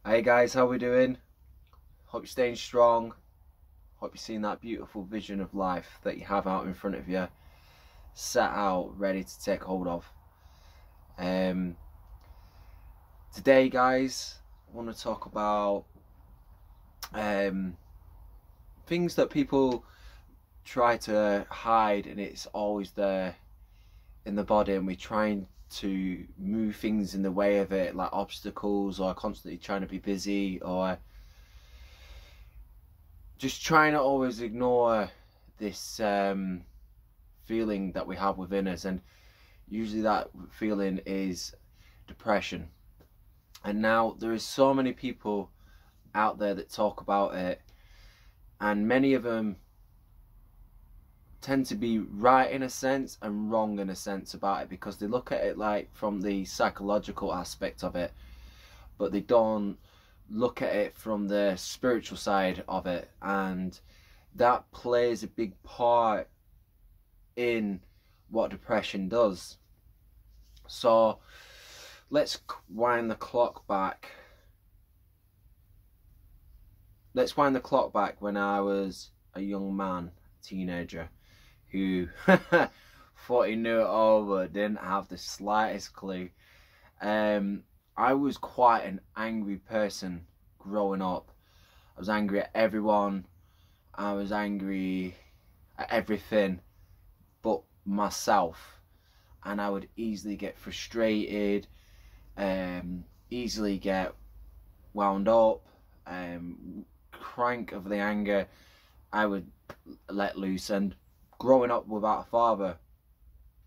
Hey guys, how we doing? Hope you're staying strong. Hope you're seeing that beautiful vision of life that you have out in front of you, set out, ready to take hold of. Today, guys, I want to talk about things that people try to hide, and it's always there in the body, and we're trying to move things in the way of it, like obstacles, or constantly trying to be busy, or just trying to always ignore this feeling that we have within us. And usually that feeling is depression. And now there is so many people out there that talk about it, and many of them tend to be right in a sense and wrong in a sense about it, because they look at it like from the psychological aspect of it, but they don't look at it from the spiritual side of it, and that plays a big part in what depression does. So let's wind the clock back. Let's wind the clock back when I was a young man, teenager, who thought he knew it all but didn't have the slightest clue. I was quite an angry person growing up. I was angry at everyone. I was angry at everything but myself. And I would easily get frustrated, easily get wound up, crank of the anger I would let loose. And growing up without a father,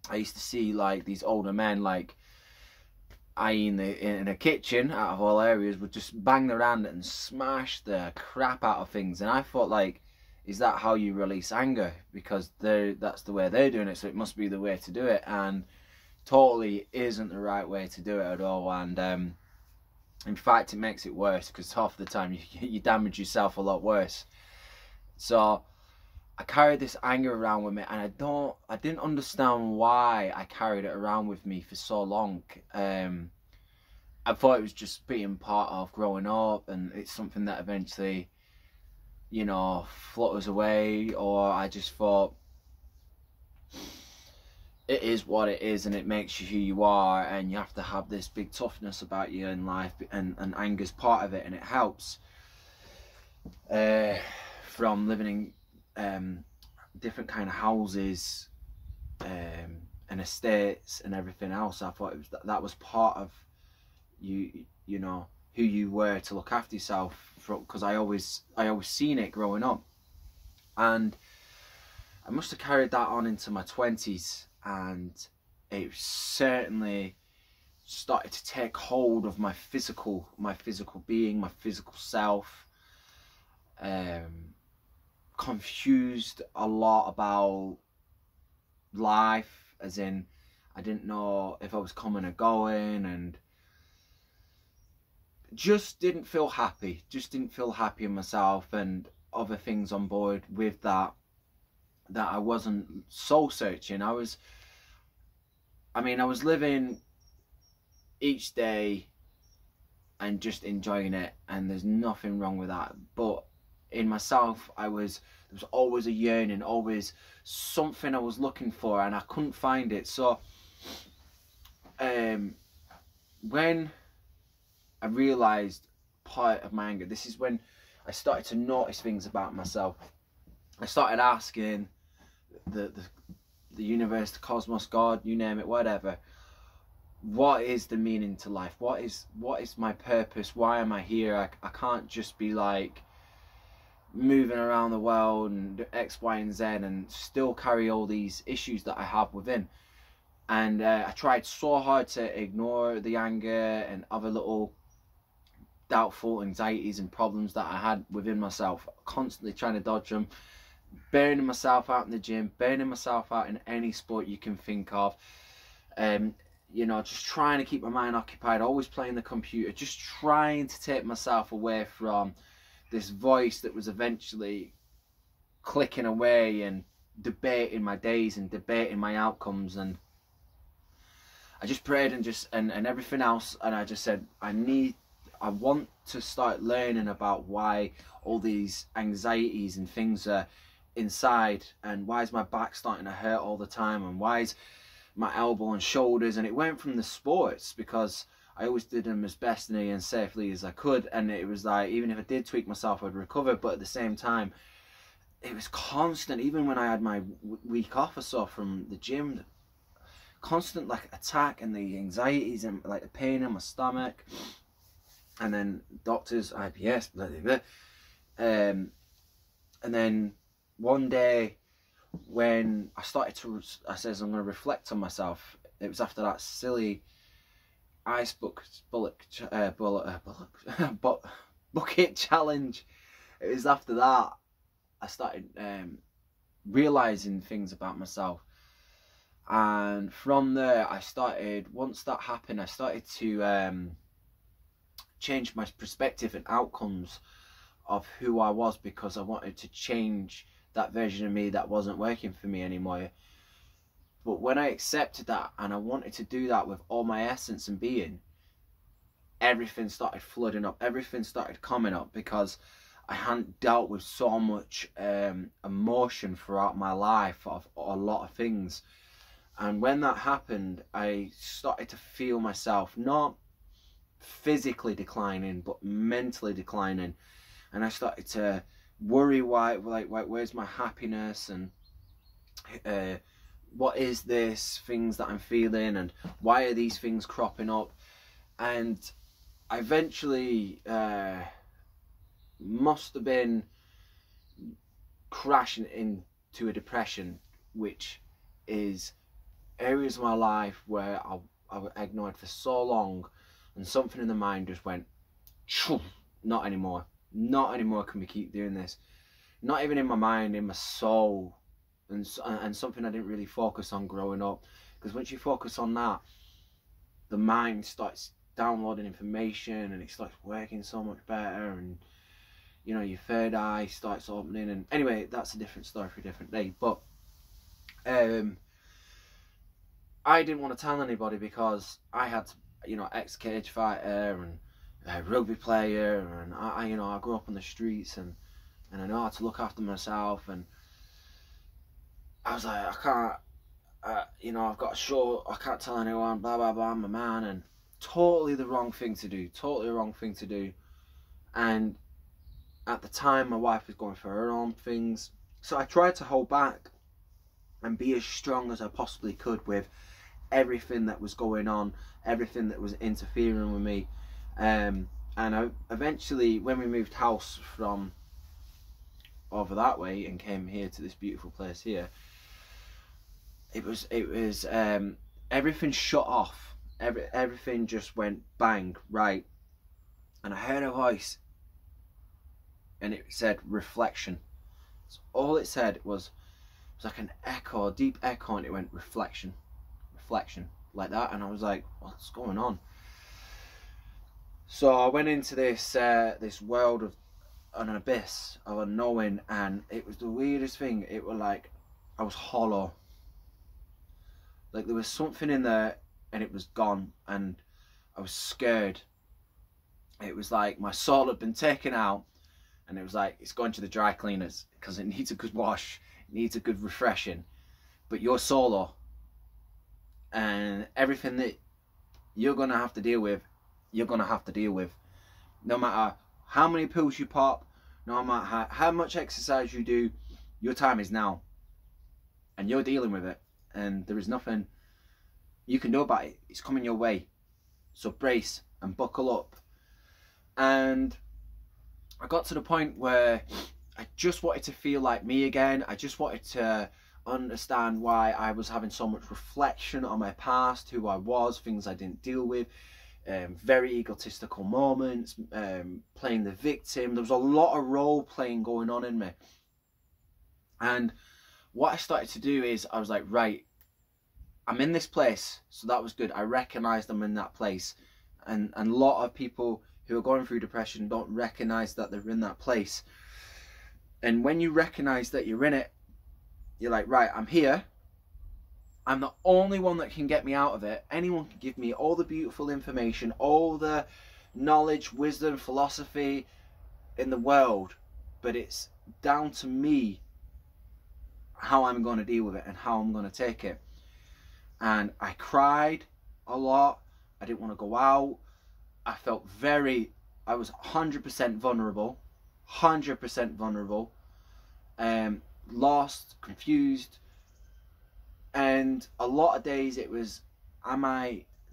I used to see like these older men, like in a kitchen out of all areas, would just bang their hand and smash the crap out of things. And I thought, like, is that how you release anger? Because that's the way they're doing it, so it must be the way to do it. And totally isn't the right way to do it at all. And in fact, it makes it worse, because half the time you damage yourself a lot worse. So I carried this anger around with me, and I didn't understand why I carried it around with me for so long. I thought it was just being part of growing up, and it's something that eventually, you know, flutters away. Or I just thought it is what it is, and it makes you who you are, and you have to have this big toughness about you in life, and anger's part of it, and it helps. From living in different kind of houses and estates and everything else, I thought that was part of you know, who you were, to look after yourself, because I always seen it growing up. And I must have carried that on into my 20s, and it certainly started to take hold of my physical being, my physical self. Confused a lot about life, as in I didn't know if I was coming or going, and just didn't feel happy in myself, and other things on board with that I wasn't soul searching. I was living each day and just enjoying it, and there's nothing wrong with that. But in myself, there was always a yearning, always something I was looking for, and I couldn't find it. So when I realized part of my anger, this is when I started to notice things about myself. I started asking the universe, the cosmos, God, you name it, whatever, what is the meaning to life? What is my purpose? Why am I here? I can't just be like moving around the world and X, Y, and Z and still carry all these issues that I have within. And I tried so hard to ignore the anger and other little doubtful anxieties and problems that I had within myself, constantly trying to dodge them, burning myself out in the gym, burning myself out in any sport you can think of. You know, just trying to keep my mind occupied, always playing the computer, just trying to take myself away from this voice that was eventually clicking away and debating my days and debating my outcomes. And I just prayed and everything else, and I just said, I need I want to start learning about why all these anxieties and things are inside, and why is my back starting to hurt all the time, and why is my elbow and shoulders. And it went from the sports, because I always did them as best and safely as I could, and it was like, even if I did tweak myself, I'd recover. But at the same time, it was constant. Even when I had my week off or so from the gym, constant like attack, and the anxieties and like the pain in my stomach, and then doctors, IBS, blah blah blah. And then one day when I started to, I says I'm going to reflect on myself. It was after that silly ice bucket challenge. It was after that I started realizing things about myself, and from there I started, once that happened, I started to change my perspective and outcomes of who I was, because I wanted to change that version of me that wasn't working for me anymore. But when I accepted that, and I wanted to do that with all my essence and being, everything started flooding up, everything started coming up, because I hadn't dealt with so much emotion throughout my life of a lot of things. And when that happened, I started to feel myself not physically declining, but mentally declining. And I started to worry, why, like, where's my happiness, and what is this things that I'm feeling, and why are these things cropping up? And I eventually must have been crashing into a depression, which is areas of my life where I ignored for so long, and something in the mind just went, not anymore. Not anymore can we keep doing this. Not even in my mind, in my soul. And something I didn't really focus on growing up. Because once you focus on that, the mind starts downloading information, and it starts working so much better, and you know, your third eye starts opening. And anyway, that's a different story for a different day. But I didn't want to tell anybody, because I had, you know, ex-cage fighter and rugby player, and I you know, I grew up on the streets, and I know how to look after myself, and I was like, I can't, you know, I've got a show, I can't tell anyone, blah blah blah, I'm a man. And totally the wrong thing to do, totally the wrong thing to do. And at the time, my wife was going through her own things, so I tried to hold back and be as strong as I possibly could with everything that was going on, everything that was interfering with me. And I eventually, when we moved house from over that way and came here to this beautiful place here, it was everything shut off. Everything just went bang, right. And I heard a voice, and it said reflection. So all it said was like an echo, a deep echo, and it went reflection, like that. And I was like, what's going on? So I went into this this world of an abyss of unknowing, and it was the weirdest thing. It was like I was hollow, like there was something in there, and it was gone, and I was scared. It was like my soul had been taken out, and it was like, it's going to the dry cleaners because it needs a good wash, it needs a good refreshing. But you're solo, and everything that you're gonna have to deal with, you're gonna have to deal with. No matter how many pills you pop, no matter how much exercise you do, your time is now, and you're dealing with it, and there is nothing you can do about it. It's coming your way, so brace and buckle up. And I got to the point where I just wanted to feel like me again. I just wanted to understand why I was having so much reflection on my past, who I was, things I didn't deal with, very egotistical moments, playing the victim. There was a lot of role playing going on in me. And what I started to do is, I was like, right, I'm in this place, so that was good. I recognized I'm in that place. And a lot of people who are going through depression don't recognize that they're in that place. And when you recognize that you're in it, you're like, right, I'm here. I'm the only one that can get me out of it. Anyone can give me all the beautiful information, all the knowledge, wisdom, philosophy in the world, but it's down to me how I'm going to deal with it and how I'm going to take it. And I cried a lot. I didn't want to go out. I was 100% vulnerable, 100% vulnerable, lost, confused, and a lot of days it was,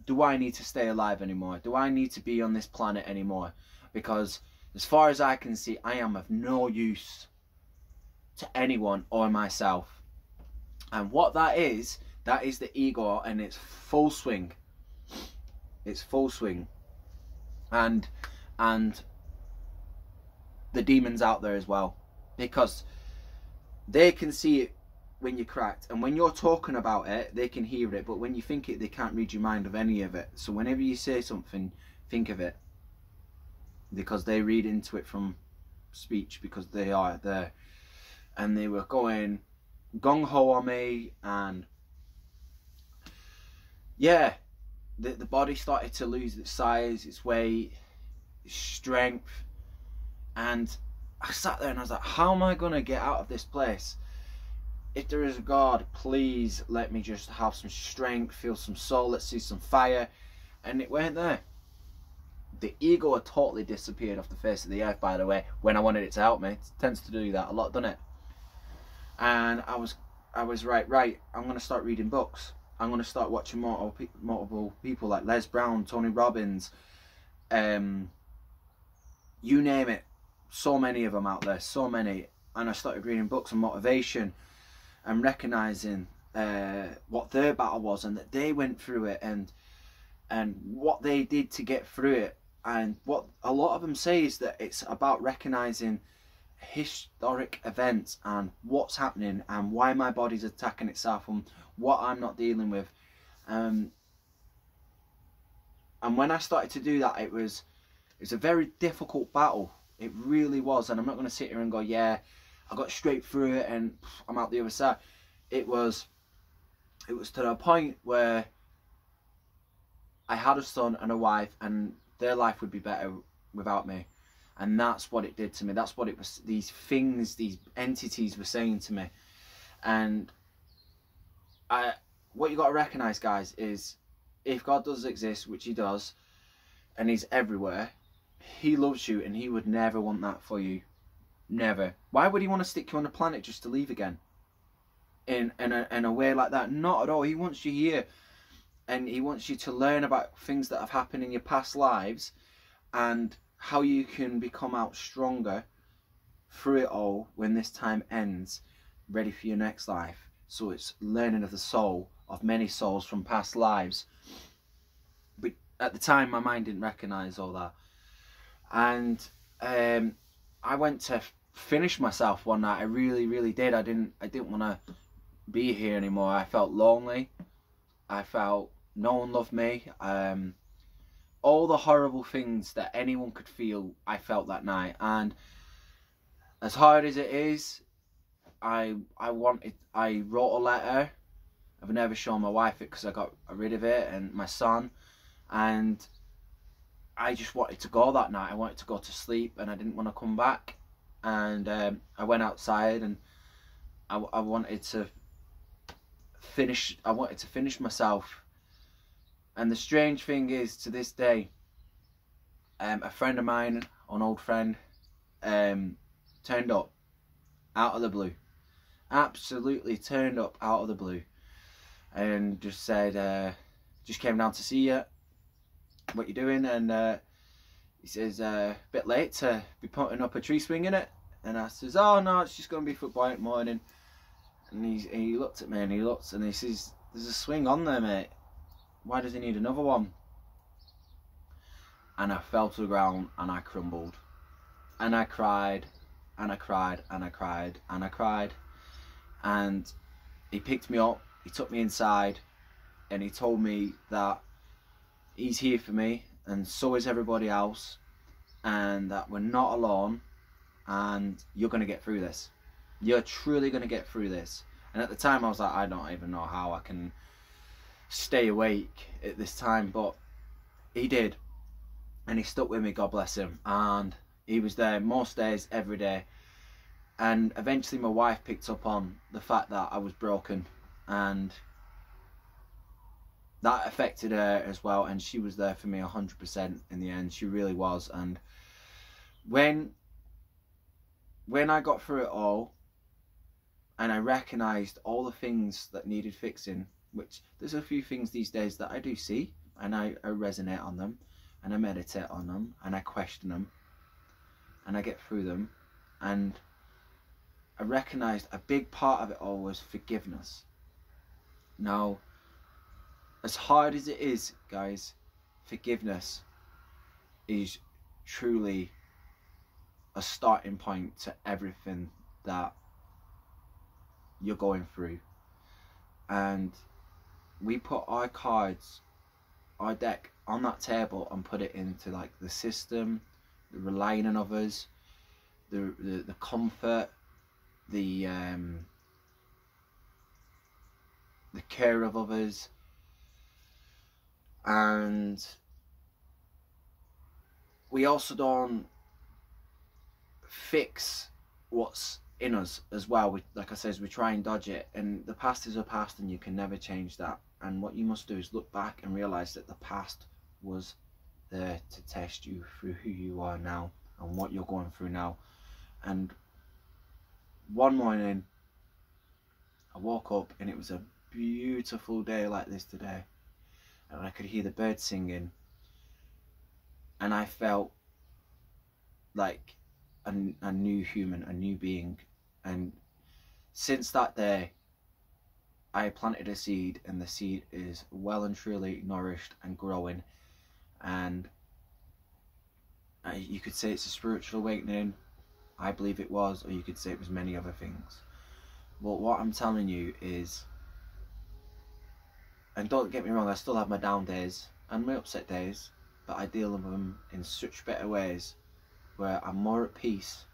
do I need to stay alive anymore? Do I need to be on this planet anymore? Because as far as I can see, I am of no use to anyone or myself. And what that is the ego, and it's full swing. It's full swing. And the demons out there as well, because they can see it when you're cracked, and when you're talking about it, they can hear it, but when you think it, they can't read your mind of any of it. So whenever you say something, think of it, because they read into it from speech, because they are there. And they were going gung-ho on me, and yeah, the body started to lose its size, its weight, its strength. And I sat there and I was like, how am I going to get out of this place? If there is a God, please let me just have some strength, feel some soul, let's see some fire. And it weren't there. The ego had totally disappeared off the face of the earth, by the way, when I wanted it to help me. It tends to do that a lot, doesn't it? And I was right, I'm going to start reading books. I'm going to start watching multiple people like Les Brown, Tony Robbins, you name it. So many of them out there, so many. And I started reading books on motivation and recognizing what their battle was, and that they went through it, and what they did to get through it. And what a lot of them say is that it's about recognizing historic events and what's happening and why my body's attacking itself and what I'm not dealing with. And when I started to do that, it was a very difficult battle. It really was. And I'm not going to sit here and go, yeah, I got straight through it and I'm out the other side. It was to the point where I had a son and a wife, and their life would be better without me. And that's what it did to me. That's what it was. These things, these entities were saying to me. And what you got to recognize, guys, is if God does exist, which he does, and he's everywhere, he loves you, and he would never want that for you. Never. Why would he want to stick you on the planet just to leave again? In a way like that? Not at all. He wants you here, and he wants you to learn about things that have happened in your past lives and how you can become out stronger through it all when this time ends, ready for your next life. So it's learning of the soul, of many souls from past lives. But at the time, my mind didn't recognize all that. And I went to finish myself one night. I really did. I didn't want to be here anymore. I felt lonely. I felt no one loved me. All the horrible things that anyone could feel, I felt that night. And as hard as it is, I wrote a letter. I've never shown my wife it because I got rid of it, and my son. And I just wanted to go that night. I wanted to go to sleep, and I didn't want to come back. And I went outside, and I wanted to finish. I wanted to finish myself. And the strange thing is, to this day, a friend of mine, an old friend, turned up out of the blue. Absolutely turned up out of the blue, and just said, just came down to see you. What you doing? And he says, a bit late to be putting up a tree swing in it. And I says, oh no, it's just going to be football in the morning. And he looked at me, and he says, there's a swing on there, mate. Why does he need another one? And I fell to the ground, and I crumbled. And I cried, and I cried, and I cried, and I cried. And he picked me up, he took me inside, and he told me that he's here for me, and so is everybody else, and that we're not alone, and you're going to get through this. You're truly going to get through this. And at the time I was like, I don't even know how I can stay awake at this time, but he did. and he stuck with me, God bless him, and he was there most days, every day. And eventually my wife picked up on the fact that I was broken, and that affected her as well, and she was there for me 100% in the end. She really was. And when I got through it all, and I recognised all the things that needed fixing, which there's a few things these days that I do see, and I resonate on them, and I meditate on them, and I question them, and I get through them, and I recognised a big part of it all was forgiveness. Now, as hard as it is, guys, forgiveness is truly a starting point to everything that you're going through. And we put our cards, our deck, on that table and put it into like the system, the relying on others, the comfort, the care of others, and we also don't fix what's in us as well. We, like I says, we try and dodge it, and the past is a past and you can never change that. And what you must do is look back and realize that the past was there to test you through who you are now and what you're going through now. And one morning I woke up and it was a beautiful day like this today, and I could hear the birds singing, and I felt like a new human, a new being. And since that day I planted a seed, and the seed is well and truly nourished and growing. And you could say it's a spiritual awakening. I believe it was, or you could say it was many other things. But what I'm telling you is, and don't get me wrong, I still have my down days and my upset days, but I deal with them in such better ways where I'm more at peace,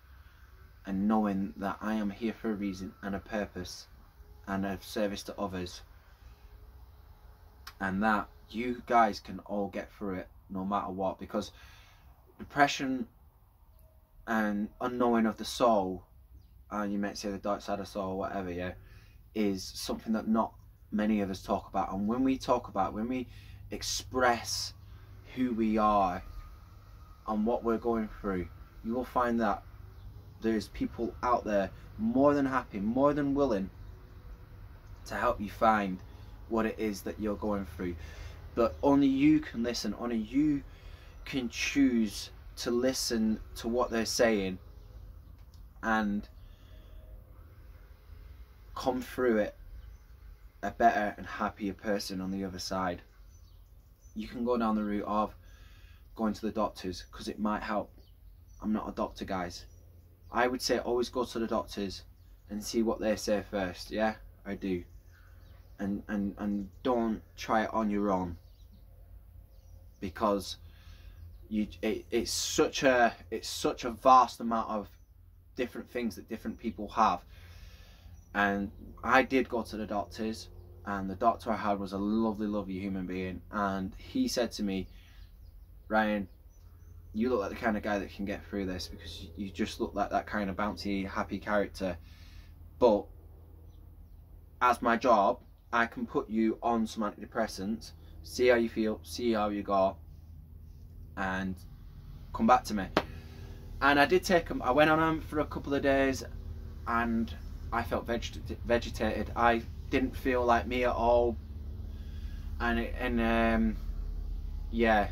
and knowing that I am here for a reason and a purpose and a service to others, and that you guys can all get through it no matter what. Because depression and unknowing of the soul, and you might say the dark side of the soul or whatever, yeah, is something that not many of us talk about. And when we talk about, when we express who we are and what we're going through, you will find that there's people out there more than happy, more than willing to help you find what it is that you're going through. But only you can listen, only you can choose to listen to what they're saying and come through it a better and happier person on the other side. You can go down the route of going to the doctors, because it might help. I'm not a doctor, guys. I would say always go to the doctors and see what they say first. Yeah, I do. And don't try it on your own, because it's such a vast amount of different things that different people have. And I did go to the doctors, and the doctor I had was a lovely human being, and he said to me, Ryan, you look like the kind of guy that can get through this, because you just look like that kind of bouncy, happy character. But as my job, I can put you on some antidepressants, see how you feel, see how you go, and come back to me. And I did take them. I went on them for a couple of days, and I felt vegetated. I didn't feel like me at all, and yeah,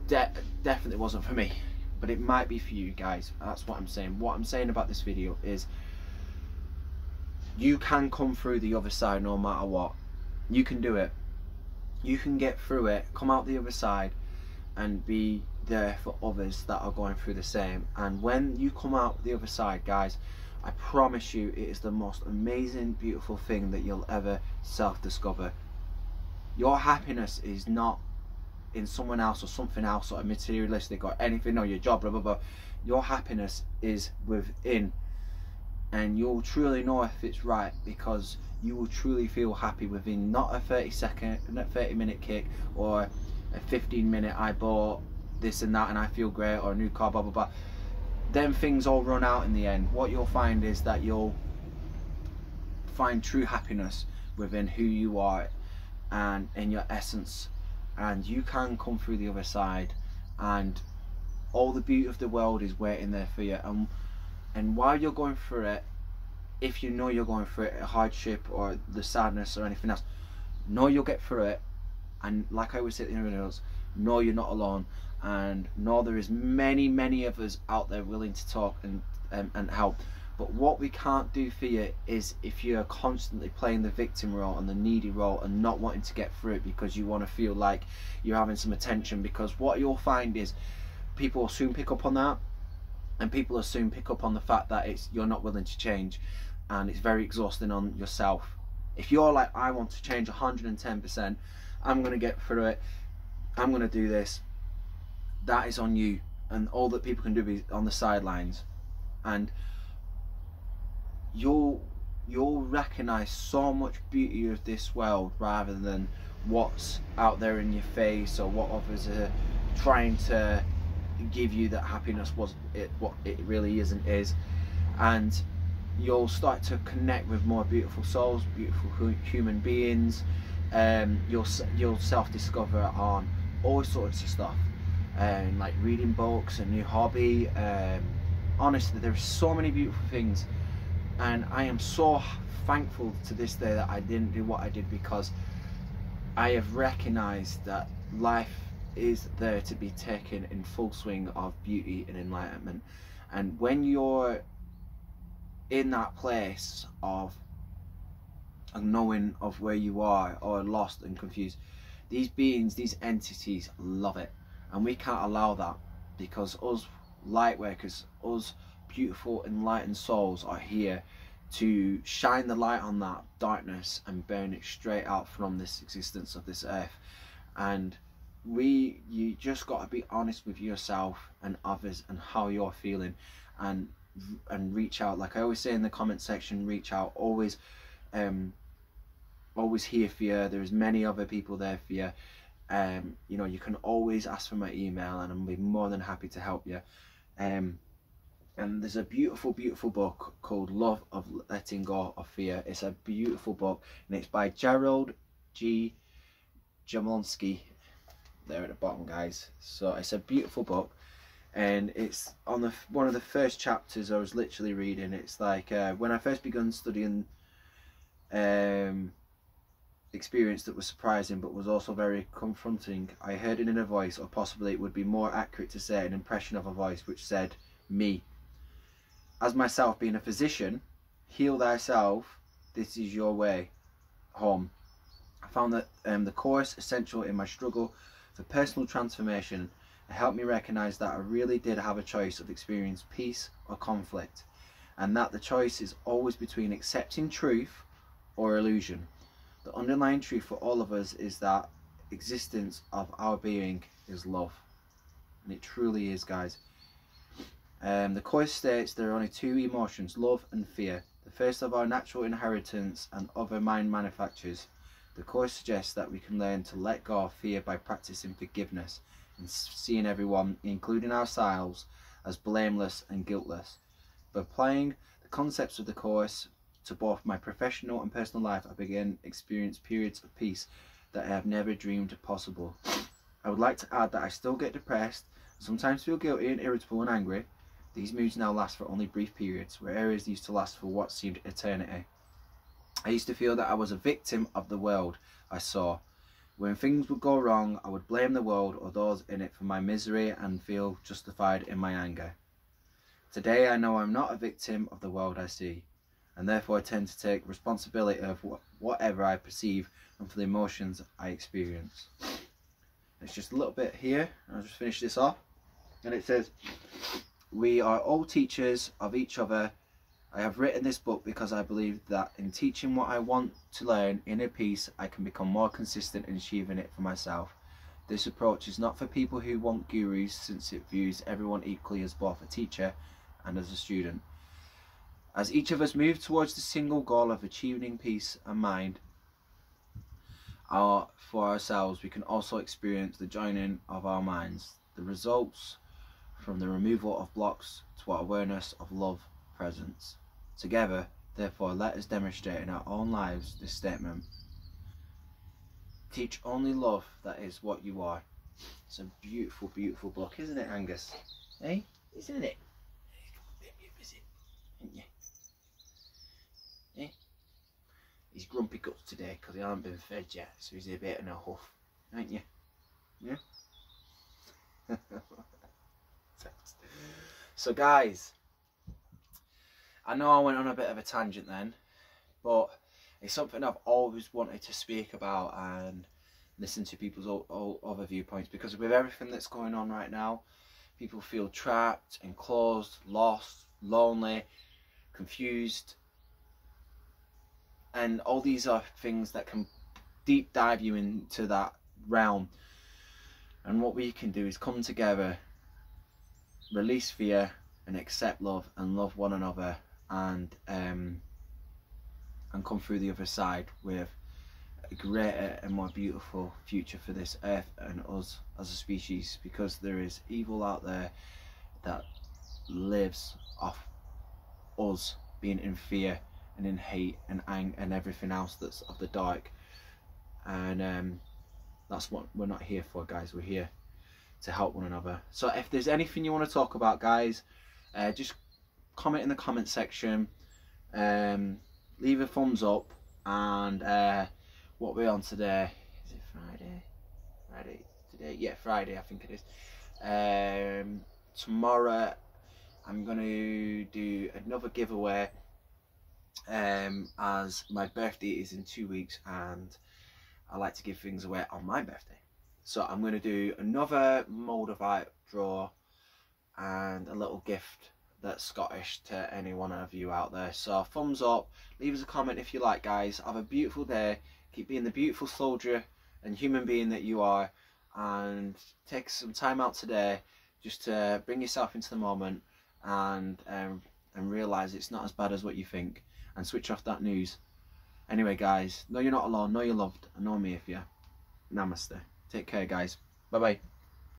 definitely wasn't for me. But it might be for you guys. That's what I'm saying. What I'm saying about this video is, you can come through the other side no matter what. You can do it. You can get through it, come out the other side, and be there for others that are going through the same. And when you come out the other side, guys, I promise you, it is the most amazing, beautiful thing that you'll ever self-discover. Your happiness is not in someone else or something else, or materialistic or anything, or your job, blah blah blah. Your happiness is within, and you'll truly know if it's right, because you will truly feel happy within not a 30 minute kick or a 15-minute I bought this and that and I feel great, or a new car, blah blah blah, then things all run out in the end. What you'll find is that you'll find true happiness within who you are and in your essence, and you can come through the other side, and all the beauty of the world is waiting there for you. And while you're going through it, if you know you're going through it, a hardship or the sadness or anything else, know you'll get through it. And like I always say to the videos, know you're not alone, and know there is many of us out there willing to talk and help. But what we can't do for you is if you're constantly playing the victim role and the needy role and not wanting to get through it because you want to feel like you're having some attention. Because what you'll find is people will soon pick up on that, and people will soon pick up on the fact that you're not willing to change, and it's very exhausting on yourself. If you're like, I want to change 110%, I'm going to get through it, I'm going to do this, that is on you. And all that people can do is on the sidelines, and you'll recognize so much beauty of this world rather than what's out there in your face or what others are trying to give you that happiness what it really is. And you'll start to connect with more beautiful souls, beautiful human beings. You'll self-discover on all sorts of stuff, like reading books, a new hobby. Honestly, there's so many beautiful things, and I am so thankful to this day that I didn't do what I did, because I have recognized that life is there to be taken in full swing of beauty and enlightenment. And when you're in that place of knowing of where you are, or lost and confused, these beings, these entities love it, and we can't allow that, because us light workers, us beautiful enlightened souls, are here to shine the light on that darkness and burn it straight out from this existence of this earth. And you just got to be honest with yourself and others and how you're feeling, and reach out. Like I always say in the comment section, reach out. Always here for you. There's many other people there for you. You know, you can always ask for my email and I'll be more than happy to help you. And there's a beautiful book called Love of Letting Go of Fear. It's a beautiful book, and it's by Gerald G. Jablonski, there at the bottom, guys. So it's a beautiful book, and it's on one of the first chapters I was literally reading. It's like when I first begun studying experience that was surprising but was also very confronting, I heard an inner voice, or possibly it would be more accurate to say an impression of a voice, which said, me. As myself being a physician, heal thyself, this is your way home. I found that the course essential in my struggle for personal transformation. It helped me recognize that I really did have a choice of experiencing peace or conflict, and that the choice is always between accepting truth or illusion. The underlying truth for all of us is that existence of our being is love, and it truly is, guys. The course states there are only two emotions, love and fear, the first of our natural inheritance and other mind manufactures. The course suggests that we can learn to let go of fear by practicing forgiveness and seeing everyone, including ourselves, as blameless and guiltless. By applying the concepts of the course to both my professional and personal life, I began to experience periods of peace that I have never dreamed possible. I would like to add that I still get depressed, sometimes feel guilty and irritable and angry. These moods now last for only brief periods, where areas used to last for what seemed eternity. I used to feel that I was a victim of the world I saw. When things would go wrong, I would blame the world or those in it for my misery and feel justified in my anger. Today I know I'm not a victim of the world I see, and therefore I tend to take responsibility of whatever I perceive and for the emotions I experience. It's just a little bit here, I'll just finish this off. And it says, we are all teachers of each other. I have written this book because I believe that in teaching what I want to learn inner peace, I can become more consistent in achieving it for myself. This approach is not for people who want gurus, since it views everyone equally as both a teacher and as a student. As each of us move towards the single goal of achieving peace of mind, for ourselves, we can also experience the joining of our minds, the results from the removal of blocks to our awareness of love presence. Together, therefore, let us demonstrate in our own lives this statement: teach only love, that is what you are. It's a beautiful, beautiful book, isn't it, Angus? Eh? Isn't it? Isn't you? Eh? He's grumpy guts today because he hasn't been fed yet, so he's a bit in a huff, ain't you? Yeah? So guys, I know I went on a bit of a tangent then, but it's something I've always wanted to speak about and listen to people's other viewpoints, because with everything that's going on right now, people feel trapped, enclosed, lost, lonely, confused, and all these are things that can deep dive you into that realm. And what we can do is come together, release fear, and accept love, and love one another, and come through the other side with a greater and more beautiful future for this earth and us as a species, because there is evil out there that lives off us being in fear and in hate and anger and everything else that's of the dark. And that's what we're not here for, guys. We're here to help one another. So if there's anything you want to talk about, guys, just comment in the comment section, leave a thumbs up, and what we're on today, is it Friday today? Yeah, Friday I think it is. Tomorrow I'm going to do another giveaway, as my birthday is in 2 weeks and I like to give things away on my birthday. So I'm going to do another Moldavite draw and a little gift that's Scottish to any one of you out there. So thumbs up, leave us a comment if you like, guys. Have a beautiful day, keep being the beautiful soldier and human being that you are, and take some time out today just to bring yourself into the moment and realise it's not as bad as what you think, and switch off that news. Anyway, guys, know you're not alone, know you're loved, and know me if you. Namaste. Take care, guys. Bye bye.